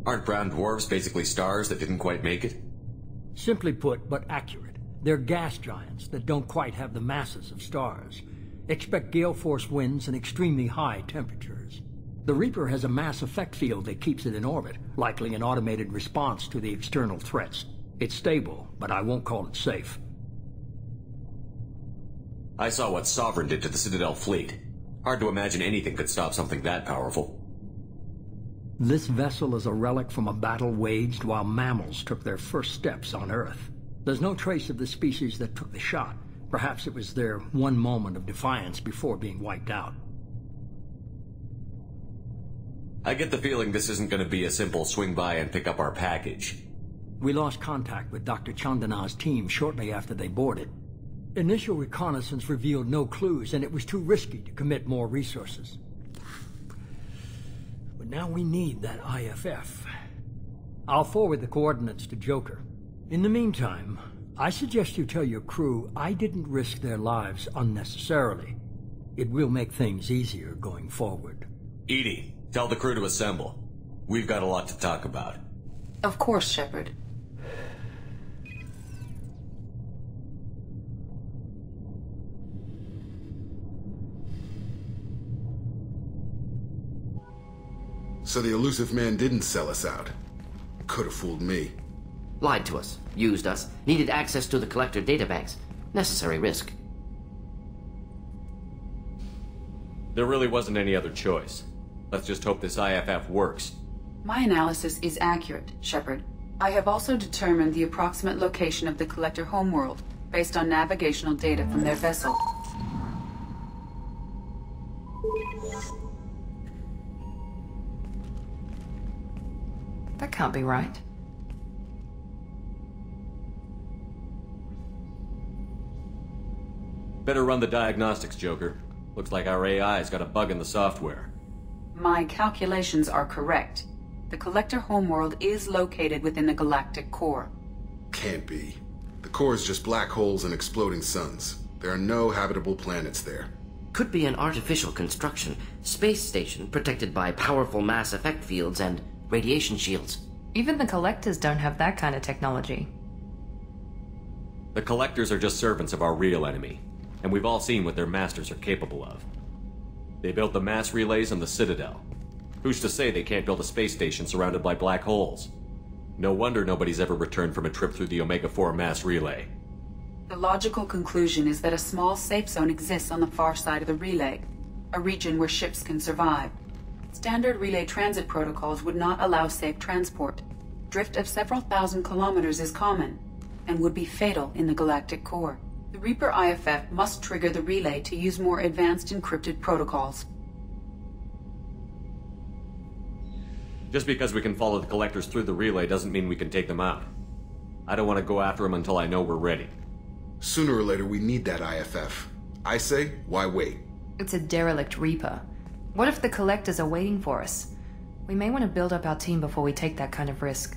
Aren't brown dwarfs basically stars that didn't quite make it? Simply put, but accurate. They're gas giants that don't quite have the masses of stars. Expect gale force winds and extremely high temperatures. The Reaper has a mass effect field that keeps it in orbit, likely an automated response to the external threats. It's stable, but I won't call it safe. I saw what Sovereign did to the Citadel fleet. Hard to imagine anything could stop something that powerful. This vessel is a relic from a battle waged while mammals took their first steps on Earth. There's no trace of the species that took the shot. Perhaps it was their one moment of defiance before being wiped out. I get the feeling this isn't going to be a simple swing by and pick up our package. We lost contact with Dr. Chandana's team shortly after they boarded. Initial reconnaissance revealed no clues, and it was too risky to commit more resources. But now we need that IFF. I'll forward the coordinates to Joker. In the meantime, I suggest you tell your crew I didn't risk their lives unnecessarily. It will make things easier going forward. Edie, tell the crew to assemble. We've got a lot to talk about. Of course, Shepard. So the elusive man didn't sell us out. Could have fooled me. Lied to us, used us, needed access to the Collector databanks. Necessary risk. There really wasn't any other choice. Let's just hope this IFF works. My analysis is accurate, Shepard. I have also determined the approximate location of the Collector homeworld, based on navigational data from their vessel. That can't be right. Better run the diagnostics, Joker. Looks like our AI's got a bug in the software. My calculations are correct. The Collector homeworld is located within the galactic core. Can't be. The core is just black holes and exploding suns. There are no habitable planets there. Could be an artificial construction, space station protected by powerful mass effect fields and radiation shields. Even the Collectors don't have that kind of technology. The Collectors are just servants of our real enemy, and we've all seen what their masters are capable of. They built the mass relays on the Citadel. Who's to say they can't build a space station surrounded by black holes? No wonder nobody's ever returned from a trip through the Omega-4 mass relay. The logical conclusion is that a small safe zone exists on the far side of the relay, a region where ships can survive. Standard relay transit protocols would not allow safe transport. Drift of several thousand kilometers is common, and would be fatal in the galactic core. The Reaper IFF must trigger the relay to use more advanced encrypted protocols. Just because we can follow the Collectors through the relay doesn't mean we can take them out. I don't want to go after them until I know we're ready. Sooner or later, we need that IFF. I say, why wait? It's a derelict Reaper. What if the Collectors are waiting for us? We may want to build up our team before we take that kind of risk.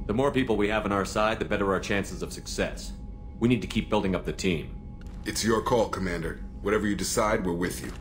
The more people we have on our side, the better our chances of success. We need to keep building up the team. It's your call, Commander. Whatever you decide, we're with you.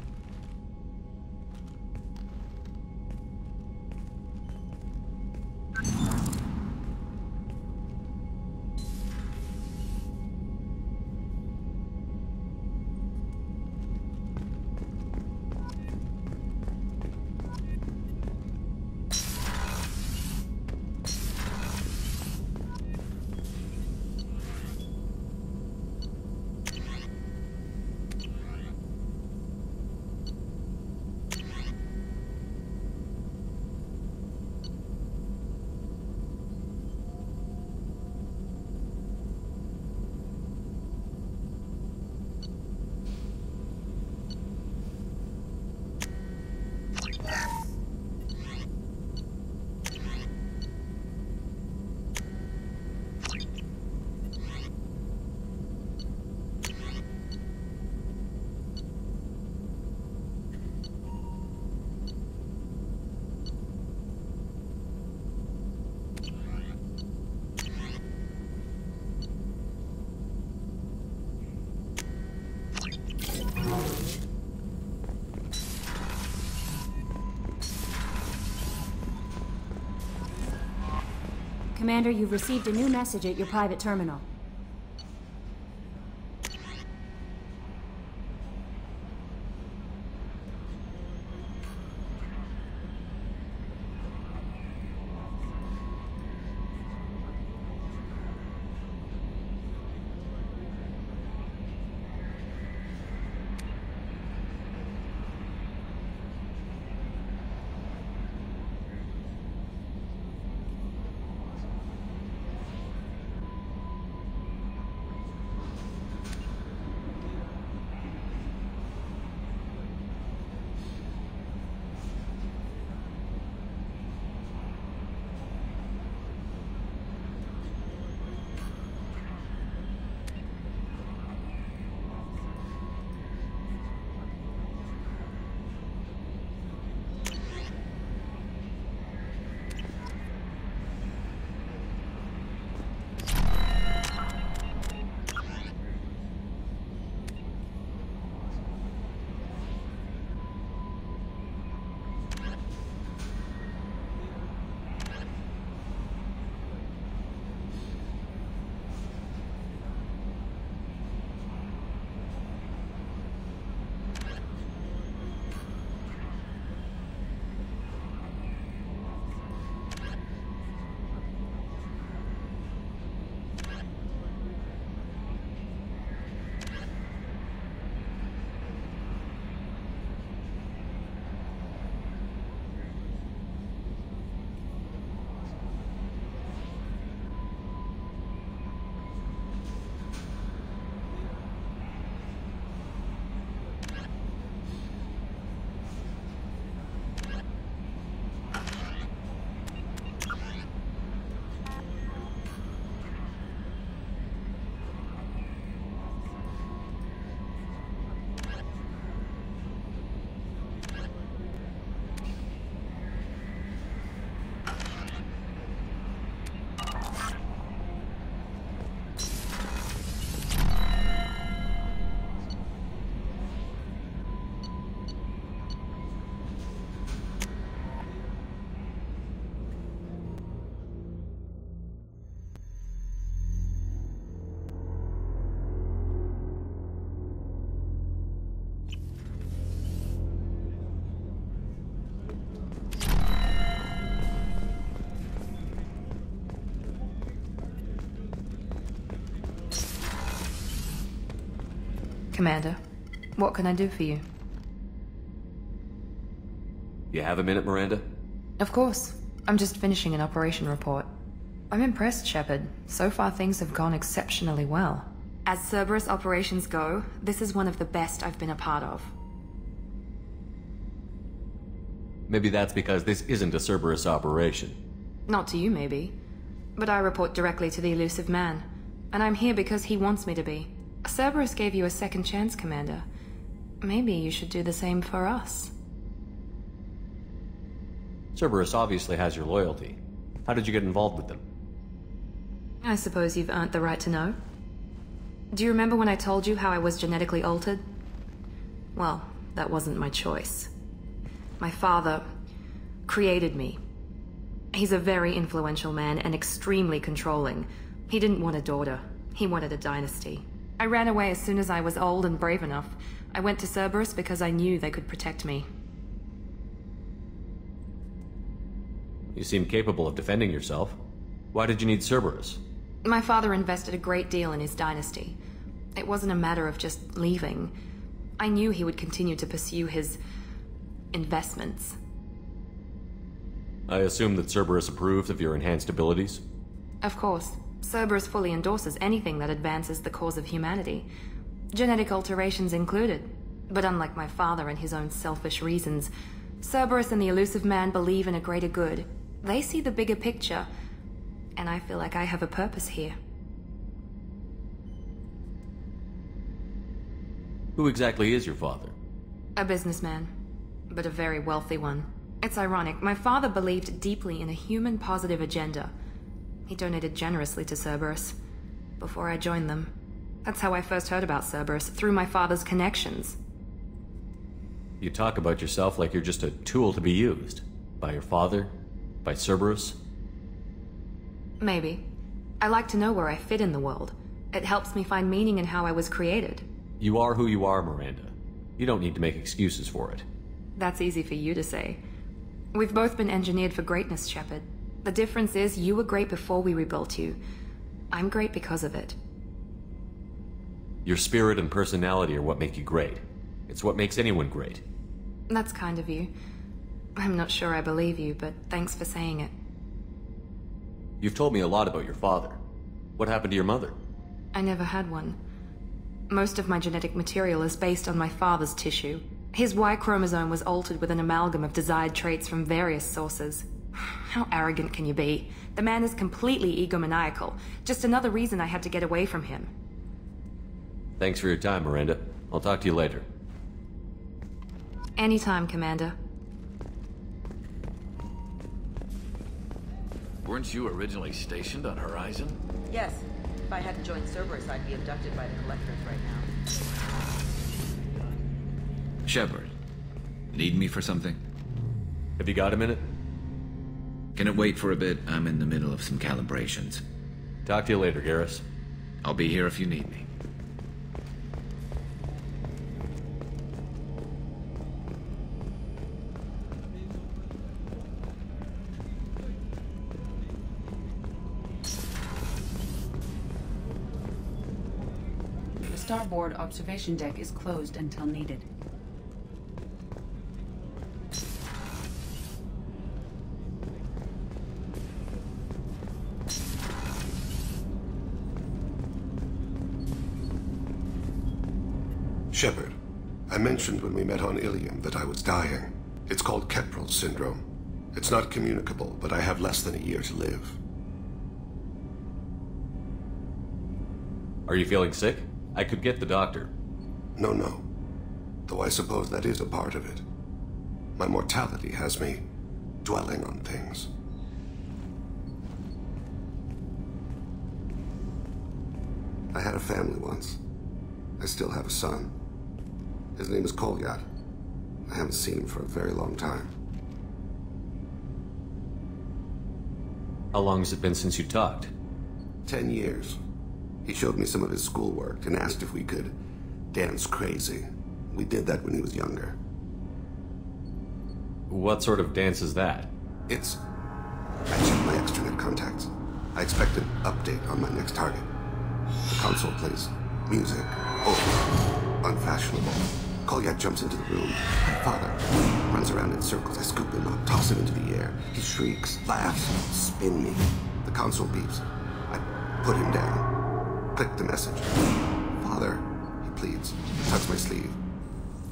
Commander, you've received a new message at your private terminal. Commander, what can I do for you? You have a minute, Miranda? Of course. I'm just finishing an operation report. I'm impressed, Shepard. So far things have gone exceptionally well. As Cerberus operations go, this is one of the best I've been a part of. Maybe that's because this isn't a Cerberus operation. Not to you, maybe. But I report directly to the elusive man. And I'm here because he wants me to be. Cerberus gave you a second chance, Commander. Maybe you should do the same for us. Cerberus obviously has your loyalty. How did you get involved with them? I suppose you've earned the right to know. Do you remember when I told you how I was genetically altered? Well, that wasn't my choice. My father created me. He's a very influential man and extremely controlling. He didn't want a daughter. He wanted a dynasty. I ran away as soon as I was old and brave enough. I went to Cerberus because I knew they could protect me. You seem capable of defending yourself. Why did you need Cerberus? My father invested a great deal in his dynasty. It wasn't a matter of just leaving. I knew he would continue to pursue his investments. I assume that Cerberus approved of your enhanced abilities? Of course. Cerberus fully endorses anything that advances the cause of humanity. Genetic alterations included. But unlike my father and his own selfish reasons, Cerberus and the elusive man believe in a greater good. They see the bigger picture, and I feel like I have a purpose here. Who exactly is your father? A businessman, but a very wealthy one. It's ironic, my father believed deeply in a human-positive agenda. He donated generously to Cerberus before I joined them. That's how I first heard about Cerberus, through my father's connections. You talk about yourself like you're just a tool to be used. By your father? By Cerberus? Maybe. I like to know where I fit in the world. It helps me find meaning in how I was created. You are who you are, Miranda. You don't need to make excuses for it. That's easy for you to say. We've both been engineered for greatness, Shepard. The difference is you were great before we rebuilt you. I'm great because of it. Your spirit and personality are what make you great. It's what makes anyone great. That's kind of you. I'm not sure I believe you, but thanks for saying it. You've told me a lot about your father. What happened to your mother? I never had one. Most of my genetic material is based on my father's tissue. His Y chromosome was altered with an amalgam of desired traits from various sources. How arrogant can you be? The man is completely egomaniacal. Just another reason I had to get away from him. Thanks for your time, Miranda. I'll talk to you later. Anytime, Commander. Weren't you originally stationed on Horizon? Yes. If I hadn't joined Cerberus, I'd be abducted by the Collectors right now. Shepard, need me for something? Have you got a minute? Can it wait for a bit? I'm in the middle of some calibrations. Talk to you later, Garrus. I'll be here if you need me. The starboard observation deck is closed until needed. Shepard, I mentioned when we met on Ilium that I was dying. It's called Keprel syndrome. It's not communicable, but I have less than a year to live. Are you feeling sick? I could get the doctor. No. Though I suppose that is a part of it. My mortality has me dwelling on things. I had a family once. I still have a son. His name is Kolyat. I haven't seen him for a very long time. How long has it been since you talked? 10 years. He showed me some of his schoolwork and asked if we could dance crazy. We did that when he was younger. What sort of dance is that? I checked my extranet contacts. I expect an update on my next target. The console plays music. Oh, unfashionable. Kolyat jumps into the room. My father runs around in circles. I scoop him up, toss him into the air. He shrieks, laughs, spin me. The console beeps. I put him down. Click the message. Father, he pleads. Tucks my sleeve.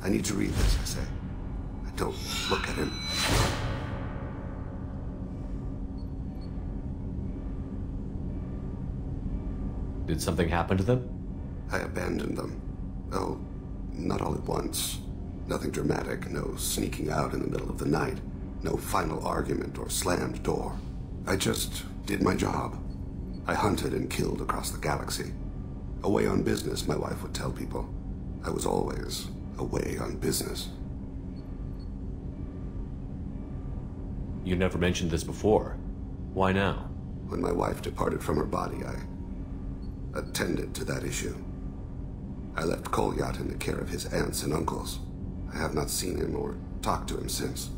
I need to read this, I say. I don't look at him. Did something happen to them? I abandoned them. Oh, not all at once. Nothing dramatic, no sneaking out in the middle of the night, no final argument or slammed door. I just did my job. I hunted and killed across the galaxy. Away on business, my wife would tell people. I was always away on business. You never mentioned this before. Why now? When my wife departed from her body, I attended to that issue. I left Kolyat in the care of his aunts and uncles. I have not seen him or talked to him since.